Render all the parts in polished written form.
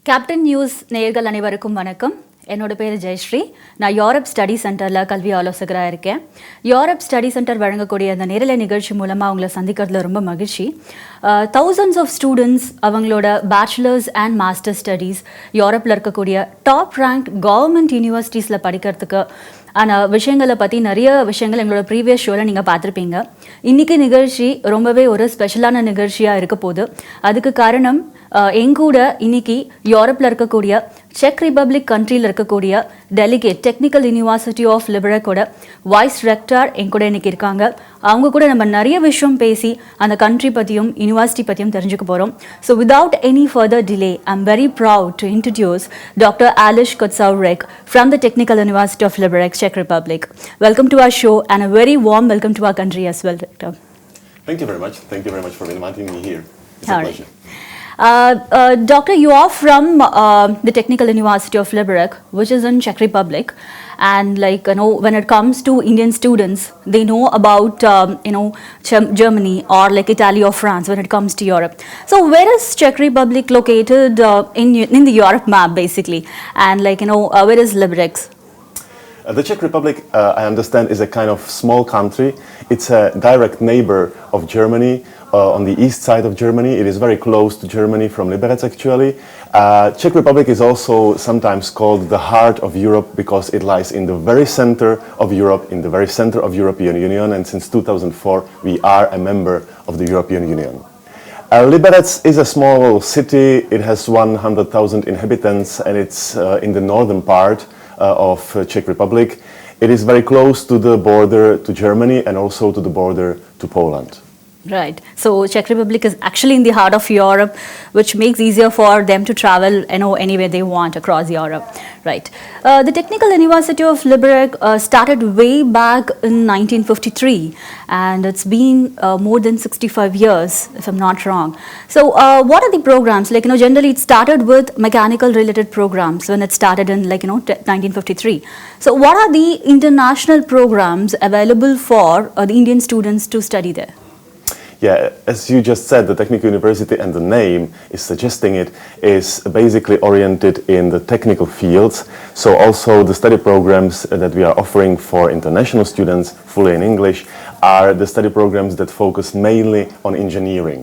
Captain news நேயர்கள் அனைவருக்கும் வணக்கம். என்னோட பேர் ஜெயஸ்ரீ. நான் யூரோப் ஸ்டடி சென்டரில் கல்வி ஆலோசகராக இருக்கேன். யூரோப் ஸ்டடி சென்டர் வழங்கக்கூடிய அந்த நேரலை நிகழ்ச்சி மூலமாக அவங்கள சந்திக்கிறதுல ரொம்ப மகிழ்ச்சி. தௌசண்ட்ஸ் ஆஃப் ஸ்டூடெண்ட்ஸ் அவங்களோட பேச்சுலர்ஸ் அண்ட் மாஸ்டர் ஸ்டடீஸ் யூரோப்பில் இருக்கக்கூடிய டாப் ரேங்க் கவர்மெண்ட் யூனிவர்சிட்டிஸில் படிக்கிறதுக்கு ஆனால் விஷயங்களை பற்றி நிறைய விஷயங்கள் எங்களோட ப்ரீவியஸ் ஷோவில் நீங்கள் பார்த்துருப்பீங்க. இன்றைக்கி நிகழ்ச்சி ரொம்பவே ஒரு ஸ்பெஷலான நிகழ்ச்சியாக இருக்க போகுது. அதுக்கு காரணம் எங்கூட இன்னைக்கு யூரோப்பில் இருக்கக்கூடிய செக் ரிப்பப்ளிக் கண்ட்ரியில் இருக்கக்கூடிய டெலிகேட் டெக்னிக்கல் யூனிவர்சிட்டி ஆஃப் லிபரக்கோட வைஸ் ரெக்டார் எங்கூட இன்னைக்கு இருக்காங்க. அவங்க கூட நம்ம நிறைய விஷயம் பேசி அந்த கண்ட்ரி பற்றியும் யூனிவர்சிட்டி பற்றியும் தெரிஞ்சுக்க போகிறோம். So without any further delay I'm very proud to introduce doctor Ales Kotsavrek from the technical university of Liberec, Czech Republic. Welcome to our show and a very warm welcome to our country as well, Doctor. Thank you very much. Thank you very much for inviting me here. It's a pleasure. Doctor, you are from the Technical University of Liberec, which is in Czech Republic, and when it comes to Indian students, they know about Germany or like Italy or France when it comes to Europe. So where is Czech Republic located in the Europe map basically, and where is Liberec? The Czech Republic, I understand, is a kind of small country. It's a direct neighbor of Germany. On the east side of Germany. It is very close to Germany from Liberec actually. Czech Republic is also sometimes called the heart of Europe because it lies in the very center of Europe, in the very center of European Union, and since 2004 we are a member of the European Union. Liberec is a small city. It has 100,000 inhabitants and it's in the northern part of Czech Republic. It is very close to the border to Germany and also to the border to Poland. Right. So Czech Republic is actually in the heart of Europe, which makes easier for them to travel anywhere they want across Europe. Right. The Technical University of Liberec started way back in 1953, and it's been more than 65 years, if I'm not wrong. So what are the programs? Generally it started with mechanical related programs when it started in 1953. So what are the international programs available for the Indian students to study there? Yeah, as you just said, the Technical University and the name is suggesting it is basically oriented in the technical fields. So also the study programs that we are offering for international students, fully in English, are the study programs that focus mainly on engineering.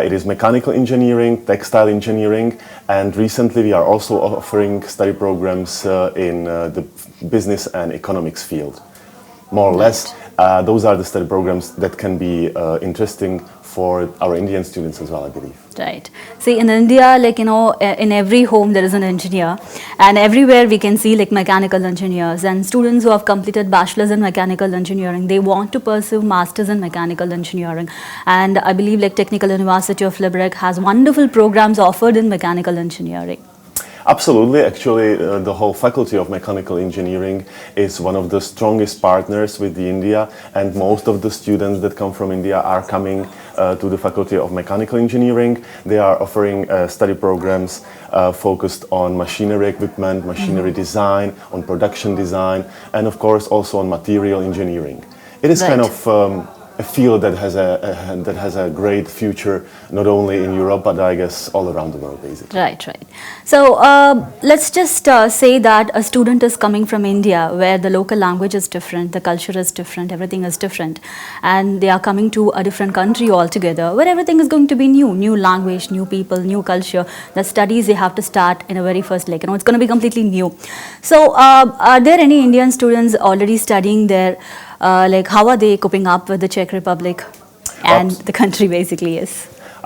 It is mechanical engineering, textile engineering, and recently we are also offering study programs in the business and economics field. More or less, those are the study programs that can be interesting for our Indian students as well, I believe. Right. See, in India, in every home there is an engineer, and everywhere we can see mechanical engineers and students who have completed bachelor's in mechanical engineering. They want to pursue masters in mechanical engineering, and I believe Technical University of Liberec has wonderful programs offered in mechanical engineering. Absolutely. Actually, the whole faculty of mechanical engineering is one of the strongest partners with India, and most of the students that come from India are coming to the faculty of mechanical engineering. They are offering study programs focused on machinery equipment, machinery design, on production design, and of course also on material engineering. It is kind of a field that has a great future, not only in Europe, but I guess all around the world, basically. Right. So let's just say that a student is coming from India, where the local language is different, the culture is different, everything is different, and they are coming to a different country altogether, where everything is going to be new language, new people, new culture. The studies they have to start in a very first, it's going to be completely new. So are there any Indian students already studying there? How are they coping up with the Czech Republic and the country basically is?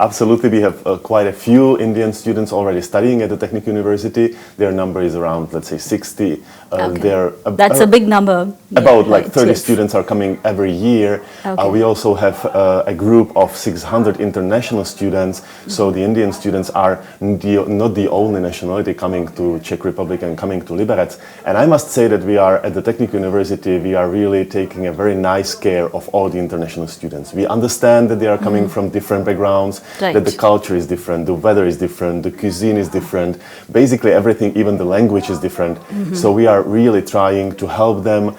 Absolutely, we have quite a few Indian students already studying at the Technical University. Their number is around, let's say, 60. Okay. That's a big number. About 30 students are coming every year. Okay. We also have a group of 600 international students. So the Indian students are not the only nationality coming to Czech Republic and coming to Liberec. And I must say that we are at the Technical University, we are really taking a very nice care of all the international students. We understand that they are coming from different backgrounds. Right. That the culture is different, the weather is different, the cuisine is different, basically everything, even the language is different. So we are really trying to help them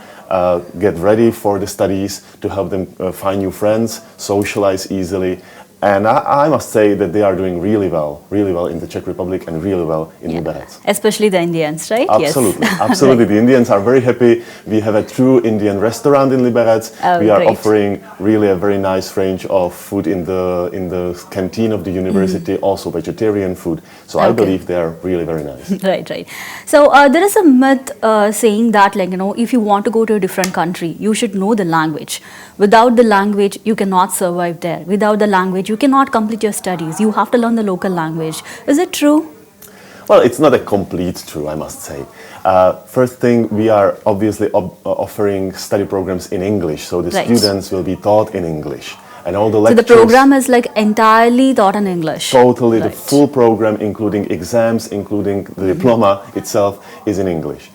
get ready for the studies, to help them find new friends, socialize easily, And I must say that they are doing really well in the Czech Republic and really well in Liberec. Especially the Indians, right? Absolutely, Yes. absolutely. The Indians are very happy. We have a true Indian restaurant in Liberec. Oh, we are great. offering really a very nice range of food in the canteen of the university, also vegetarian food. So I Okay. believe they are really very nice. Right, right. So there is a myth saying that, like, if you want to go to a different country, you should know the language. Without the language, you cannot survive there. Without the language, you cannot complete your studies. You have to learn the local language. Is it true? Well, it's not a complete true, I must say. First thing, we are obviously offering study programs in English, so the Right. students will be taught in English. And all the So lectures... the program is like entirely taught in English. Totally, the Right. full program, including exams, including the diploma itself, is in English.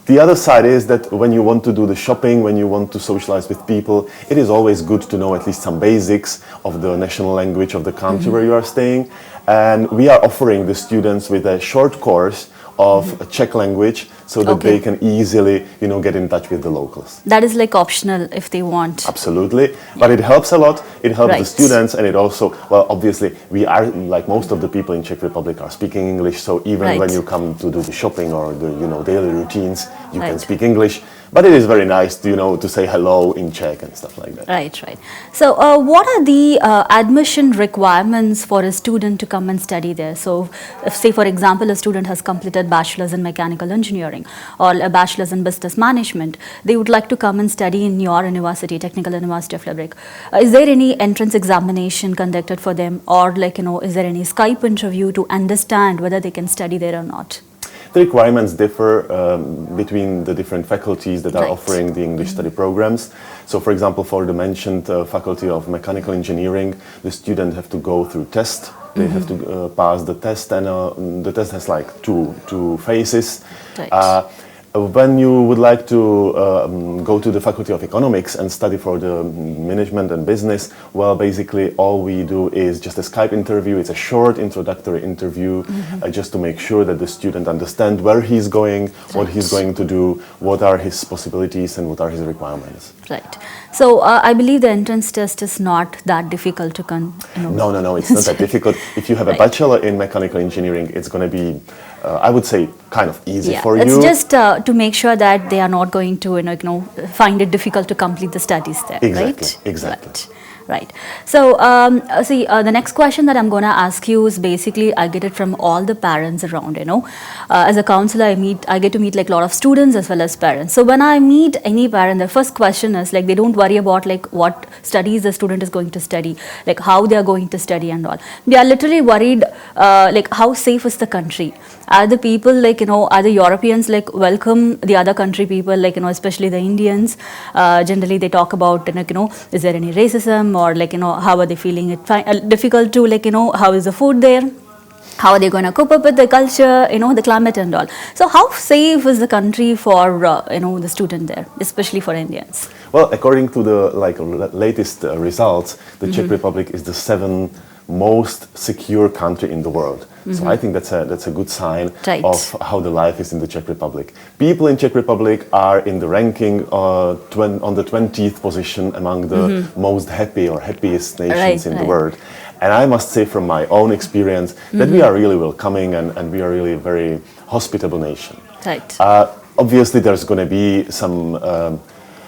The other side is that when you want to do the shopping, when you want to socialize with people, it is always good to know at least some basics of the national language of the country where you are staying. And we are offering the students with a short course of Czech language so that Okay. they can easily, get in touch with the locals. That is like optional if they want. Absolutely, but it helps a lot. It helps the Right. students, and it also, well, obviously, we are, like most of the people in Czech Republic, are speaking English. So even Right. when you come to do the shopping or the daily routines, you can Right. speak English. But it is very nice, to say hello in Czech and stuff like that. Right, right. So, what are the admission requirements for a student to come and study there? So, if, say, for example, a student has completed bachelor's in mechanical engineering or a bachelor's in business management, they would like to come and study in your university, Technical University of Liberec. Is there any entrance examination conducted for them, or is there any Skype interview to understand whether they can study there or not? The requirements differ between the different faculties that are Right. offering the English study programs. So, for example, for the mentioned Faculty of Mechanical Engineering, the student have to go through test. They have to pass the test, and the test has like two phases. Right. When you would like to go to the Faculty of Economics and study for the management and business, well, basically all we do is just a Skype interview. It's a short introductory interview just to make sure that the student understands where he's going, what he's going to do, what are his possibilities and what are his requirements. Right. So, I believe the entrance test is not that difficult to No, it's not that difficult. If you have a Right. bachelor in mechanical engineering, it's going to be, I would say, kind of easy for it's you. just to make sure that they are not going to find it difficult to complete the studies there. Exactly, Right? exactly. Right. So, the next question that I'm going to ask you is basically, I get it from all the parents around, as a counselor, I get to meet like a lot of students as well as parents. So when I meet any parent, the first question is like, they don't worry about like what studies the student is going to study, like how they are going to study and all. They are literally worried, like how safe is the country? Are the people are the Europeans like welcome the other country people, especially the Indians? Generally they talk about, is there any racism, or how are they feeling it difficult to how is the food there? How are they going to cope up with the culture, the climate and all? So how safe is the country for, the student there, especially for Indians? Well, according to the latest results, the Czech Republic is the seventh most secure country in the world. So I think that's a good sign Right. of how the life is in the Czech Republic. People in Czech Republic are in the ranking on the 20th position among the most happy or happiest nations in the world. And I must say from my own experience that we are really welcoming and we are really a very hospitable nation. Right. Obviously, there's going to be some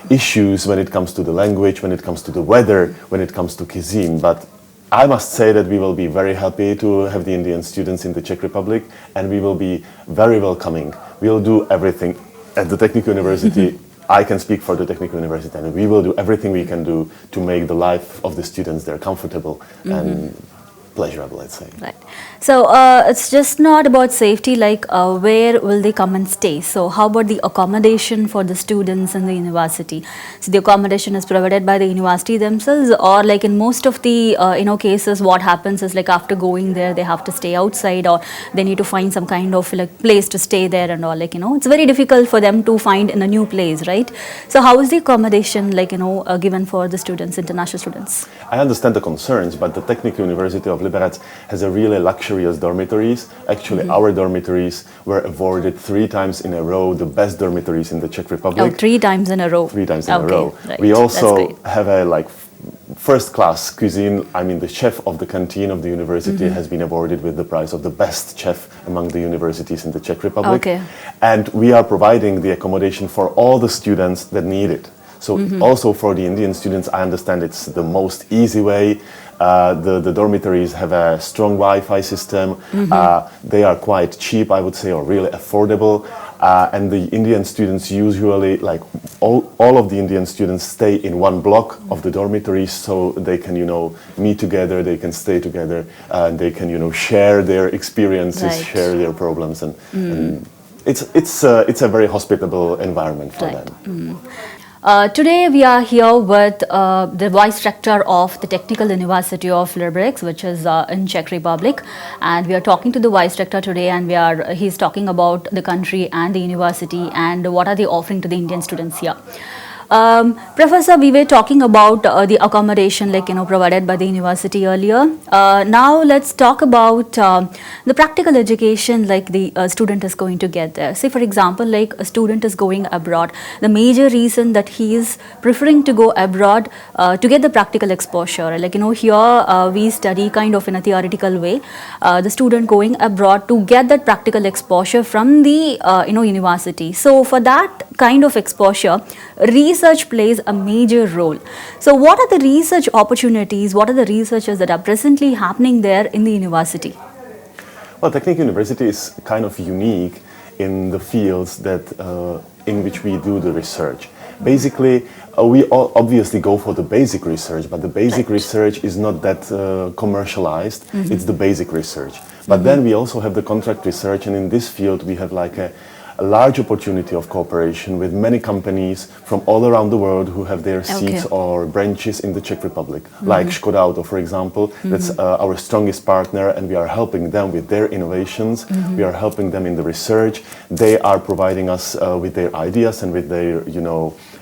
issues when it comes to the language, when it comes to the weather, when it comes to cuisine, but I must say that we will be very happy to have the Indian students in the Czech Republic, and we will be very welcoming. We'll do everything at the Technical University. I can speak for the Technical University, and we will do everything we can do to make the life of the students there comfortable and pleasurable, let's say. Right. So it's just not about safety, like where will they come and stay? So how about the accommodation for the students in the university? So the accommodation is provided by the university themselves, or like in most of the cases, what happens is like after going there, they have to stay outside, or they need to find some kind of like place to stay there and all. It's very difficult for them to find in a new place, right? So how is the accommodation given for the students, international students? I understand the concerns, but the Technical University of Liberec has a really luxurious dormitories. Actually, our dormitories were awarded 3 times in a row the best dormitories in the Czech Republic. Oh, 3 times in a row. 3 times in a Okay, row. right. We That's also great. have a first-class cuisine. I mean, the chef of the canteen of the university has been awarded with the prize of the best chef among the universities in the Czech Republic. Okay. And we are providing the accommodation for all the students that need it. So also for the Indian students, I understand it's the most easy way. The dormitories have a strong Wi-Fi system. They are quite cheap, I would say, or really affordable. And the Indian students usually, like all of the Indian students, stay in one block of the dormitories, so they can, meet together, they can stay together, and they can, share their experiences, Right. share their problems, and it's a very hospitable environment for Right. them. Today we are here with the Vice Rector of the Technical University of Liberec, which is in Czech Republic, and we are talking to the Vice Rector today, and he's talking about the country and the university and what are they offering to the Indian students here. Professor, we were talking about the accommodation provided by the university earlier. Now let's talk about the practical education the student is going to get there. Say for example, like a student is going abroad. The major reason that he is preferring to go abroad to get the practical exposure. Here we study kind of in a theoretical way. The student going abroad to get that practical exposure from the university. So for that kind of exposure, research plays a major role. So what are the research opportunities, what are the researches that are presently happening there in the university? Well, Technical University is kind of unique in the fields that in which we do the research. Basically, we all obviously go for the basic research, but the basic Right. research is not that commercialized. It's the basic research. But then we also have the contract research, and in this field we have like a large opportunity of cooperation with many companies from all around the world who have their seats or branches in the Czech Republic. Like Škoda Auto, for example, that's our strongest partner, and we are helping them with their innovations. We are helping them in the research. They are providing us with their ideas and with their,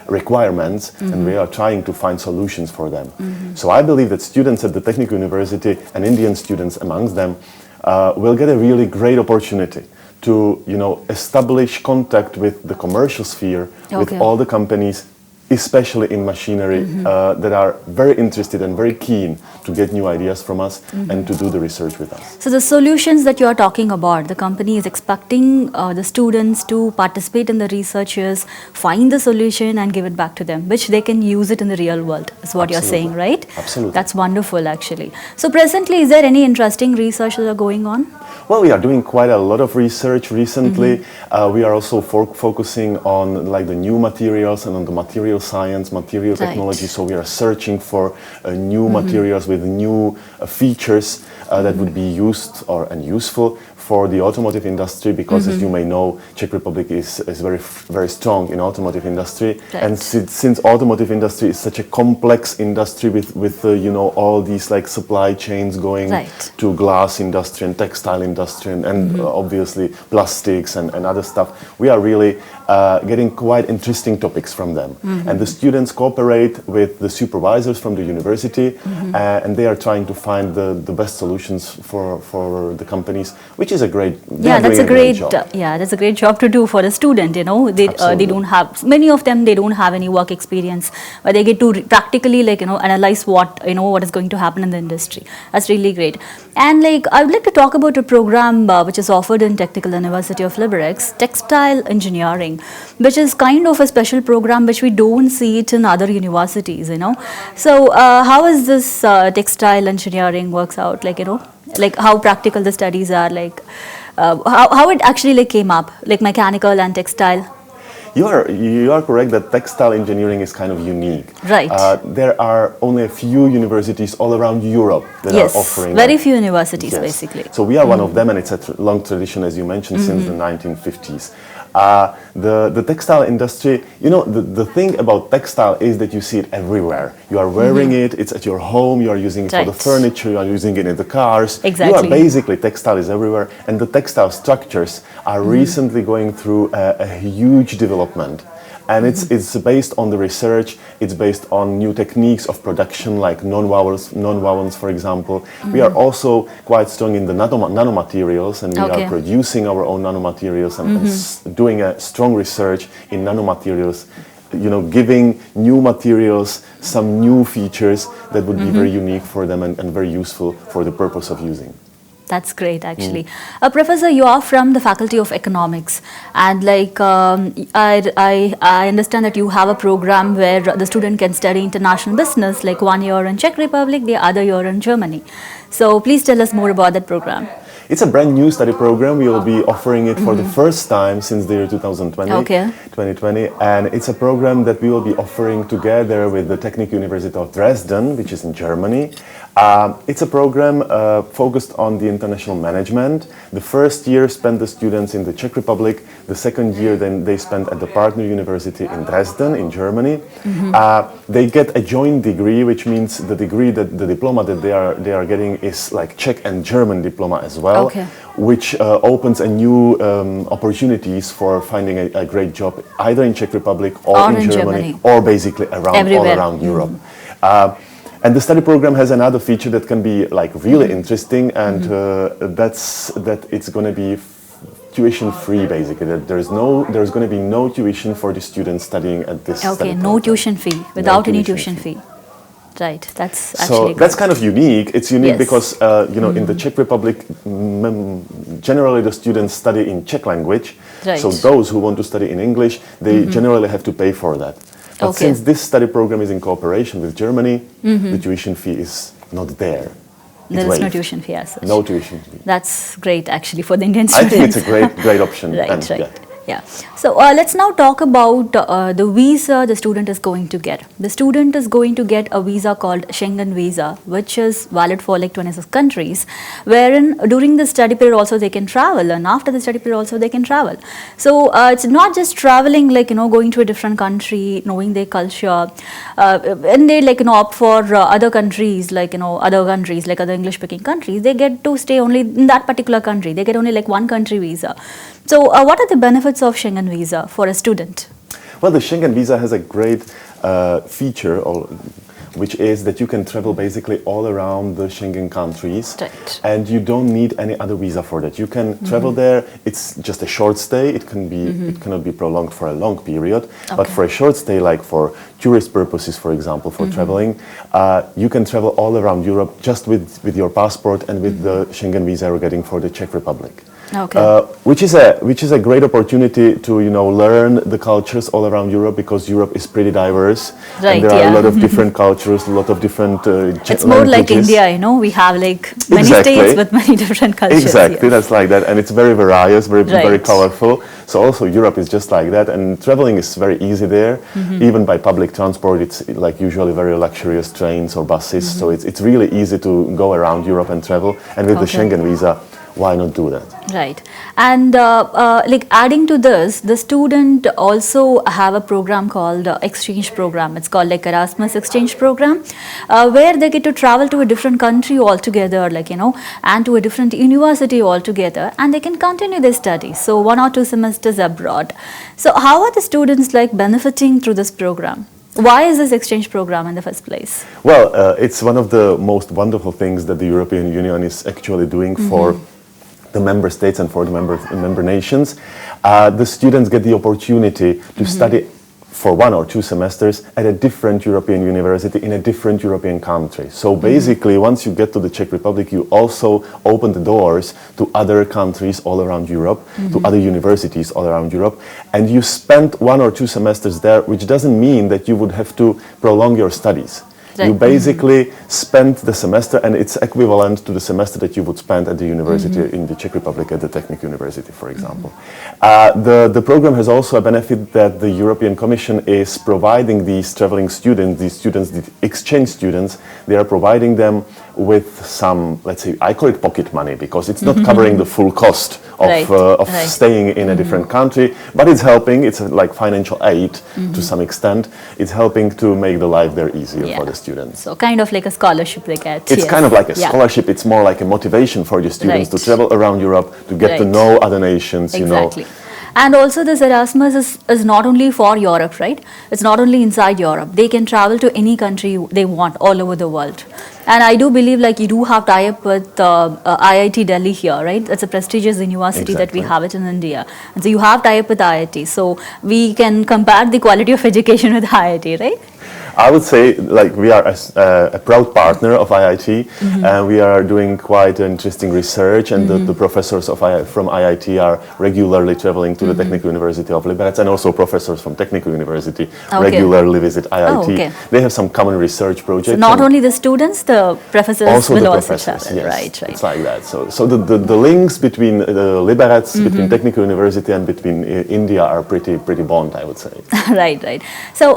requirements, and we are trying to find solutions for them. So I believe that students at the Technical University and Indian students amongst them will get a really great opportunity to establish contact with the commercial sphere, with all the companies, especially in machinery, that are very interested and very keen to get new ideas from us and to do the research with us. So the solutions that you are talking about, the company is expecting the students to participate in the researches, find the solution and give it back to them, which they can use it in the real world, is what you're saying, right? Absolutely. That's wonderful, actually. So presently, is there any interesting research that are going on? Well, we are doing quite a lot of research recently. We are also focusing on the new materials and on the material science, material technology. So we are searching for new materials with new features that would be used and useful for the automotive industry, because as you may know, Czech Republic is very strong in automotive industry. Right. And since automotive industry is such a complex industry with all these supply chains going to glass industry and textile industry and obviously plastics and other stuff, we are really getting quite interesting topics from them. And the students cooperate with the supervisors from the university, and they are trying to find the best solutions for the companies, which is a great That's a great job. that's a great job to do for a student. They don't have, many of them, they don't have any work experience, but they get to practically analyze what is going to happen in the industry. That's really great. And I would like to talk about a program which is offered in Technical University of Liberec, Textile Engineering, which is kind of a special program which we don't see it in other universities. So how is this textile engineering works out? How practical the studies are, how it actually came up, mechanical and textile. You are correct that textile engineering is kind of unique. Right. There are only a few universities all around Europe that are offering. Very few universities, basically. So we are one of them, and it's a long tradition, as you mentioned, since the 1950s. The textile industry, the thing about textile is that you see it everywhere. You are wearing it, it's at your home, you are using it for the furniture, you are using it in the cars. Exactly. You are basically, textile is everywhere, and the textile structures are recently going through a huge development. And it's based on the research, it's based on new techniques of production, like non-wovens, for example. We are also quite strong in the nanomaterials, and we are producing our own nanomaterials and doing a strong research in nanomaterials giving new materials, some new features that would be very unique for them and very useful for the purpose of using. That's great, actually. Professor, you are from the Faculty of Economics, and I understand that you have a program where the student can study international business, like 1 year in Czech Republic, the other year in Germany. So please tell us more about that program. It's a brand new study program. We will be offering it for the first time since the year 2020, Okay. 2020, and it's a program that we will be offering together with the Technical University of Dresden, which is in Germany. It's a program focused on the international management. The first year spent the students in the Czech Republic. The second year then they spent at the partner university in Dresden in Germany. They get a joint degree, which means the diploma that they are getting is like Czech and German diploma as well, Okay. which opens a new opportunities for finding a great job either in Czech Republic or in Germany or basically all Everywhere. around Europe. And the study program has another feature that can be like really interesting, and that's that it's going to be tuition free, basically. That there's going to be no tuition for the students studying at this. Okay, study no program. tuition fee, without any tuition fee. Right, that's actually So good. that's kind of unique. It's unique Yes. because in the Czech Republic, generally the students study in Czech language. Right. So those who want to study in English, they generally have to pay for that. But Okay. since this study program is in cooperation with Germany, the tuition fee is not there. It's There is no waived. tuition fee as such. No tuition fee. That's great, actually, for the Indian I students. think it's a great option. Right, and, right. yeah. Yeah. So let's now talk about the visa the student is going to get. The student is going to get a visa called Schengen visa, which is valid for like 26 countries, wherein during the study period also they can travel, and after the study period also they can travel. So it's not just traveling, like, going to a different country, knowing their culture, and they opt for other countries, like other English speaking countries. They get to stay only in that particular country. They get only like one country visa. So what are the benefits of Schengen visa for a student? Well, the Schengen visa has a great feature, which is that you can travel basically all around the Schengen countries, Right. and you don't need any other visa for that. You can travel there. It's just a short stay. It cannot be prolonged for a long period. But Okay. for a short stay, like for tourist purposes, for example, for traveling, you can travel all around Europe just with your passport and with the Schengen visa you're getting for the Czech Republic. Okay. Which is a great opportunity to learn the cultures all around Europe, because Europe is pretty diverse, Right, and there are yeah. a lot of different cultures, a lot of different It's more like languages. India, we have like many Exactly. states with many different cultures. Exactly, yes. that's like that, and it's very various, very Right. colorful. So also Europe is just like that, and traveling is very easy there. Even by public transport, it's like usually very luxurious trains or buses. So it's really easy to go around Europe and travel. And with the Okay. Schengen visa, why not do that? Right. And like adding to this, the student also have a program called exchange program. It's called like Erasmus exchange program, where they get to travel to a different country altogether, and to a different university altogether, and they can continue their studies. So 1 or 2 semesters abroad. So how are the students like benefiting through this program? Why is this exchange program in the first place? Well, it's one of the most wonderful things that the European Union is actually doing for the member states and for the member nations. The students get the opportunity to study for 1 or 2 semesters at a different European university in a different European country. So basically, once you get to the Czech Republic, you also open the doors to other countries all around Europe, to other universities all around Europe, and you spend 1 or 2 semesters there, which doesn't mean that you would have to prolong your studies. Right. You basically spend the semester, and it's equivalent to the semester that you would spend at the university in the Czech Republic, at the Technical University, for example. The program has also a benefit that the European Commission is providing these traveling students, the exchange students, they are providing them with some, let's say, I call it pocket money, because it's not covering the full cost of, Right. Right. staying in a different country, but it's helping. It's like financial aid to some extent. It's helping to make the life there easier Yeah. for the students. So kind of like a scholarship they get. It's yes. kind of like a Yeah. scholarship. It's more like a motivation for the students to Right. travel around Europe, to get to Right. know other nations, Exactly. And also this Erasmus is not only for Europe, right? It's not only inside Europe. They can travel to any country they want all over the world. And I do believe like you do have tie-up with IIT Delhi here, right? It's a prestigious university that we Exactly. have it in India. And so you have tie-up with IIT. So we can compare the quality of education with IIT, right? I would say like we are a proud partner of IIT, and we are doing quite interesting research, and the professors from IIT are regularly traveling to the Technical University of Liberec, and also professors from Technical University Okay. regularly visit IIT. Oh, okay. They have some common research projects. So not and only the students, the professors also will the also professors, travel. yes, Right, right. it's like that. So the links between Liberec, between Technical University and between India are pretty bond, I would say. Right, right. So,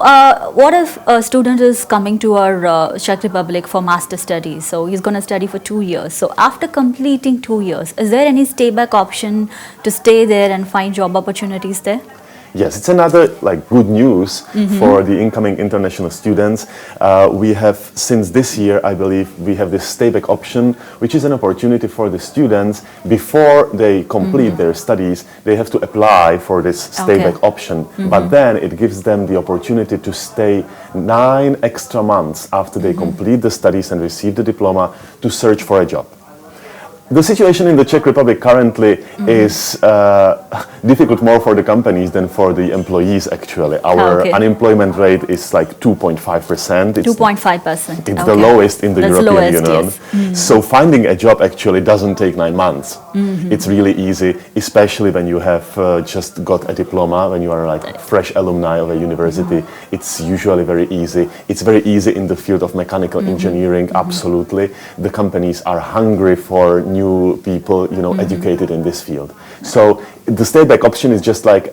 what if a student is coming to our Czech Republic for master studies? So, he's going to study for 2 years. So, after completing 2 years, is there any stay back option to stay there and find job opportunities there? Yes, it's another like good news for the incoming international students. We have since this year, I believe, we have this stay-back option, which is an opportunity for the students before they complete their studies. They have to apply for this stay-back option, but then it gives them the opportunity to stay 9 extra months after they complete the studies and receive the diploma to search for a job. The situation in the Czech Republic currently is difficult more for the companies than for the employees, actually. Our Okay. unemployment rate is like 2.5%. 2.5%. It's the lowest in the That's European lowest, Union. yes. So finding a job actually doesn't take 9 months. It's really easy, especially when you have just got a diploma, when you are like fresh alumni of a university. It's usually very easy. It's very easy in the field of mechanical engineering, absolutely. The companies are hungry for new people, educated in this field. So the stay-back option is just like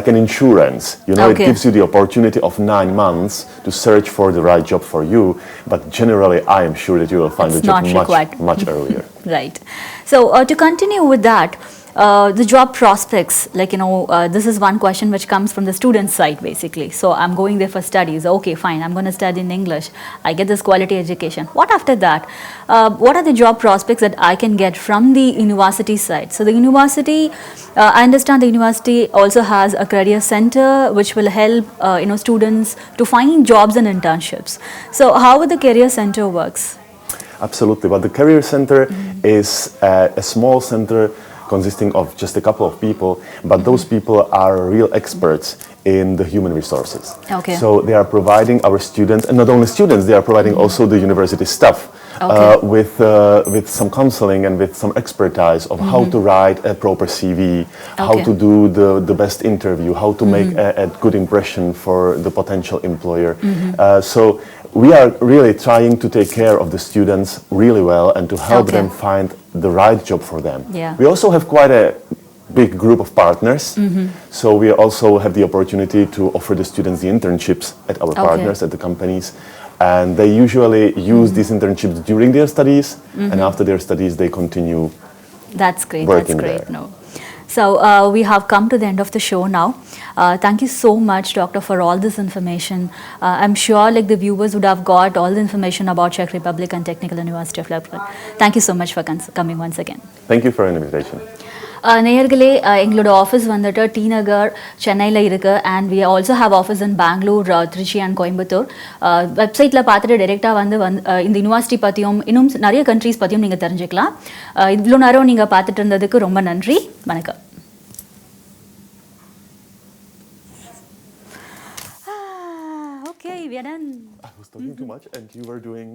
an insurance. It Okay. gives you the opportunity of 9 months to search for the right job for you. But generally, I am sure that you will find It's a job not required. much earlier. Right. So to continue with that, the job prospects, like, this is one question which comes from the student side, basically. So I'm going there for studies. Okay, fine. I'm going to study in English. I get this quality education. What after that? What are the job prospects that I can get from the university side? So the university, I understand the university also has a career center which will help, students to find jobs and internships. So how would the career center works? Absolutely. But the Career Center is a small center consisting of just a couple of people, but those people are real experts in the human resources. Okay. So they are providing our students, and not only students, they are providing also the university staff Okay. with some counseling and with some expertise of how to write a proper CV, how Okay. to do the best interview, how to make a good impression for the potential employer. So we are really trying to take care of the students really well and to help Okay. them find the right job for them. Yeah. We also have quite a big group of partners, so we also have the opportunity to offer the students the internships at our partners, at the companies, and they usually use these internships during their studies, and after their studies they continue. That's great. Working That's great. there. No. So we have come to the end of the show now. Thank you so much, Doctor, for all this information. I'm sure like the viewers would have got all the information about Czech Republic and Technical University of Liberec. Thank you so much for coming once again. Thank you for an invitation. நேயர்களே எங்களோட office வந்துட்டு D Nagar சென்னையில் இருக்குது and we also have office in Bangalore Trichy and Coimbatore வெப்சைட்டில் பார்த்துட்டு டைரெக்டாக வந்து இந்த யூனிவர்சிட்டி பற்றியும் இன்னும் நிறைய கண்ட்ரீஸ் பற்றியும் நீங்கள் தெரிஞ்சுக்கலாம் இவ்வளோ நேரம் நீங்கள் பார்த்துட்டு இருந்ததுக்கு ரொம்ப நன்றி வணக்கம் Okay, we are done. I was talking too much and you were doing...